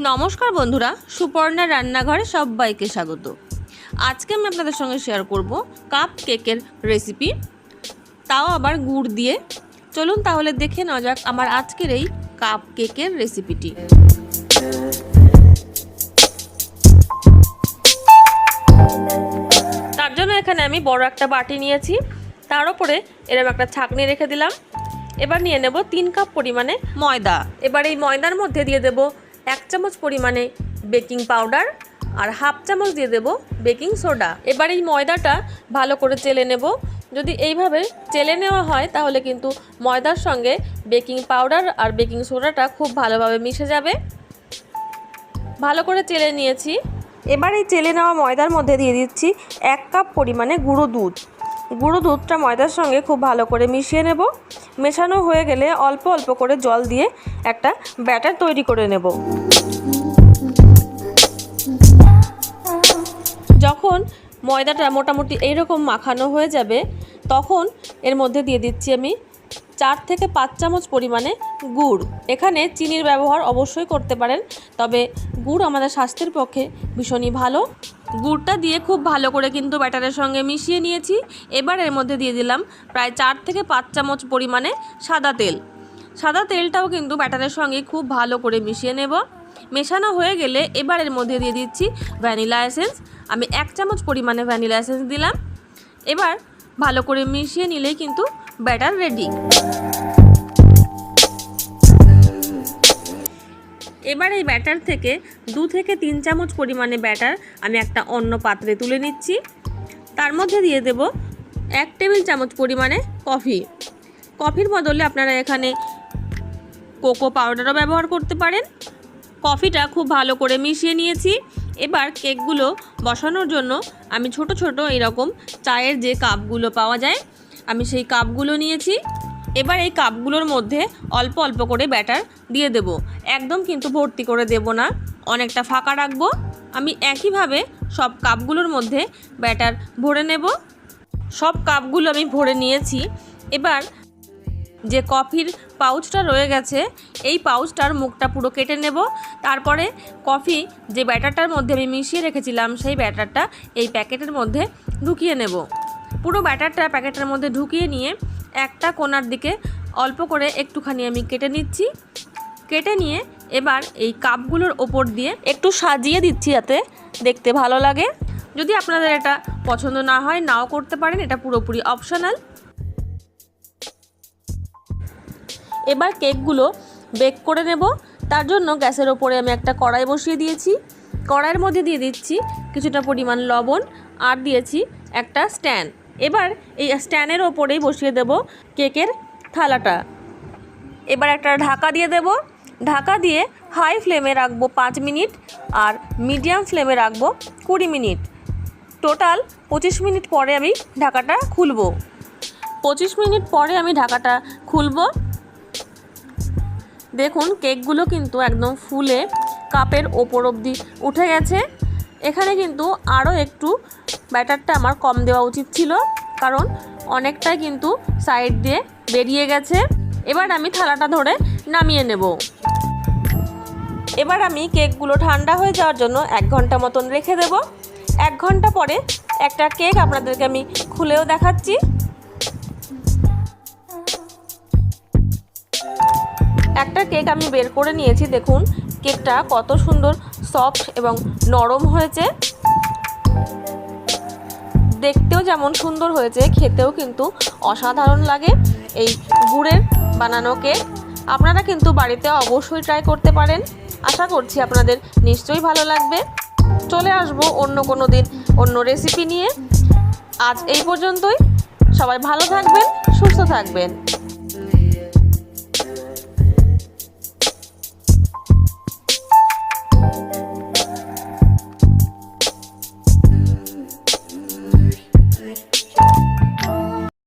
নমস্কার বন্ধুরা, সুপর্ণা রান্নাঘরে সবাইকে স্বাগত। আজকে আমি আপনাদের সঙ্গে শেয়ার করব কাপ কেকের রেসিপি, তাও আবার গুড় দিয়ে। চলুন তাহলে দেখে নেওয়া যাক আমার আজকের এই কাপ কেকের রেসিপিটি। তার জন্য এখানে আমি বড় একটা বাটি নিয়েছি, তার উপরে এরকম একটা ছাঁকনি রেখে দিলাম। এবার নিয়ে নেব 3 কাপ পরিমাণে ময়দা। এবার এই ময়দার মধ্যে দিয়ে দেব 1 চামচ পরিমাণে বেকিং পাউডার আর হাফ চামচ দিয়ে দেব বেকিং সোডা। এবার এই ময়দাটা ভালো করে চেলে নেব। যদি এইভাবে চেলে নেওয়া হয় তাহলে কিন্তু ময়দার সঙ্গে বেকিং পাউডার আর বেকিং সোডাটা খুব ভালোভাবে মিশে যাবে। ভালো করে চেলে নিয়েছি। এবার এই চেলে নেওয়া ময়দার মধ্যে দিয়ে দিচ্ছি 1 কাপ পরিমাণে গুঁড়ো দুধ। গুঁড়ো দুধটা ময়দার সঙ্গে খুব ভালো করে মিশিয়ে নেব। মেশানো হয়ে গেলে অল্প অল্প করে জল দিয়ে একটা ব্যাটার তৈরি করে নেব। যখন ময়দাটা মোটামুটি এইরকম মাখানো হয়ে যাবে তখন এর মধ্যে দিয়ে দিচ্ছি আমি 4 থেকে 5 চামচ পরিমাণে গুড়। এখানে চিনির ব্যবহার অবশ্যই করতে পারেন, তবে গুড় আমাদের স্বাস্থ্যের পক্ষে ভীষণই ভালো। গুড়টা দিয়ে খুব ভালো করে কিন্তু ব্যাটারের সঙ্গে মিশিয়ে নিয়েছি। এবার এর মধ্যে দিয়ে দিলাম প্রায় 4 থেকে 5 চামচ পরিমাণে সাদা তেল। সাদা তেলটাও কিন্তু ব্যাটারের সঙ্গে খুব ভালো করে মিশিয়ে নেব। মেশানো হয়ে গেলে এবার এর মধ্যে দিয়ে দিচ্ছি ভ্যানিলা এসেন্স। আমি 1 চামচ পরিমাণে ভ্যানিলা এসেন্স দিলাম। এবার ভালো করে মিশিয়ে নিলেই কিন্তু ব্যাটার রেডি। এবার এই ব্যাটার থেকে 2 থেকে 3 চামচ পরিমাণে ব্যাটার আমি একটা অন্য পাত্রে তুলে নিচ্ছি। তার মধ্যে দিয়ে দেব 1 টেবিল চামচ পরিমাণে কফি। কফির বদলে আপনারা এখানে কোকো পাউডারও ব্যবহার করতে পারেন। কফিটা খুব ভালো করে মিশিয়ে নিয়েছি। এবার কেকগুলো বসানোর জন্য আমি ছোট ছোট এরকম চায়ের যে কাপগুলো পাওয়া যায় আমি সেই কাপগুলো নিয়েছি। এবার এই কাপগুলোর মধ্যে অল্প অল্প করে ব্যাটার দিয়ে দেব। একদম কিন্তু ভর্তি করে দেব না, অনেকটা ফাঁকা রাখবো। আমি একইভাবে সব কাপগুলোর মধ্যে ব্যাটার ভরে নেব। সব কাপগুলো আমি ভরে নিয়েছি। এবার যে কফির পাউচটা রয়ে গেছে এই পাউচটার মুখটা পুরো কেটে নেব। তারপরে কফি যে ব্যাটারটার মধ্যে আমি মিশিয়ে রেখেছিলাম সেই ব্যাটারটা এই প্যাকেটের মধ্যে ঢুকিয়ে নেব। পুরো ব্যাটারটা প্যাকেটের মধ্যে ঢুকিয়ে নিয়ে একটা কোণার দিকে অল্প করে একটুখানি আমি কেটে নিচ্ছি। কেটে নিয়ে এবার এই কাপগুলোর ওপর দিয়ে একটু সাজিয়ে দিচ্ছি যাতে দেখতে ভালো লাগে। যদি আপনাদের এটা পছন্দ না হয় নাও করতে পারেন, এটা পুরোপুরি অপশনাল। এবার কেকগুলো বেক করে নেব। তার জন্য গ্যাসের ওপরে আমি একটা কড়াই বসিয়ে দিয়েছি। কড়াইয়ের মধ্যে দিয়ে দিচ্ছি কিছুটা পরিমাণ লবণ আর দিয়েছি একটা স্ট্যান্ড। এবার এই স্ট্যান্ডের ওপরেই বসিয়ে দেব কেকের থালাটা। এবার একটা ঢাকা দিয়ে দেব। ঢাকা দিয়ে হাই ফ্লেমে রাখবো 5 মিনিট আর মিডিয়াম ফ্লেমে রাখবো 20 মিনিট। টোটাল 25 মিনিট পরে আমি ঢাকাটা খুলব। 25 মিনিট পরে আমি ঢাকাটা খুলব। দেখুন কেকগুলো কিন্তু একদম ফুলে কাপের ওপর অবধি উঠে গেছে। এখানে কিন্তু আরও একটু ব্যাটারটা আমার কম দেওয়া উচিত ছিল, কারণ অনেকটাই কিন্তু সাইড দিয়ে বেরিয়ে গেছে। এবার আমি থালাটা ধরে নামিয়ে নেব। এবার আমি কেকগুলো ঠান্ডা হয়ে যাওয়ার জন্য 1 ঘন্টা মতন রেখে দেব। 1 ঘন্টা পরে একটা কেক আপনাদেরকে আমি খুলেও দেখাচ্ছি। একটা কেক আমি বের করে নিয়েছি। দেখুন কেকটা কত সুন্দর সফট এবং নরম হয়েছে। দেখতেও যেমন সুন্দর হয়েছে, খেতেও কিন্তু অসাধারণ লাগে এই গুড়ের বানানো কেক। আপনারা কিন্তু বাড়িতে অবশ্যই ট্রাই করতে পারেন। আশা করছি আপনাদের নিশ্চয়ই ভালো লাগবে। চলে আসবো অন্য কোনো দিন অন্য রেসিপি নিয়ে। আজ এই পর্যন্তই। সবাই ভালো থাকবেন, সুস্থ থাকবেন।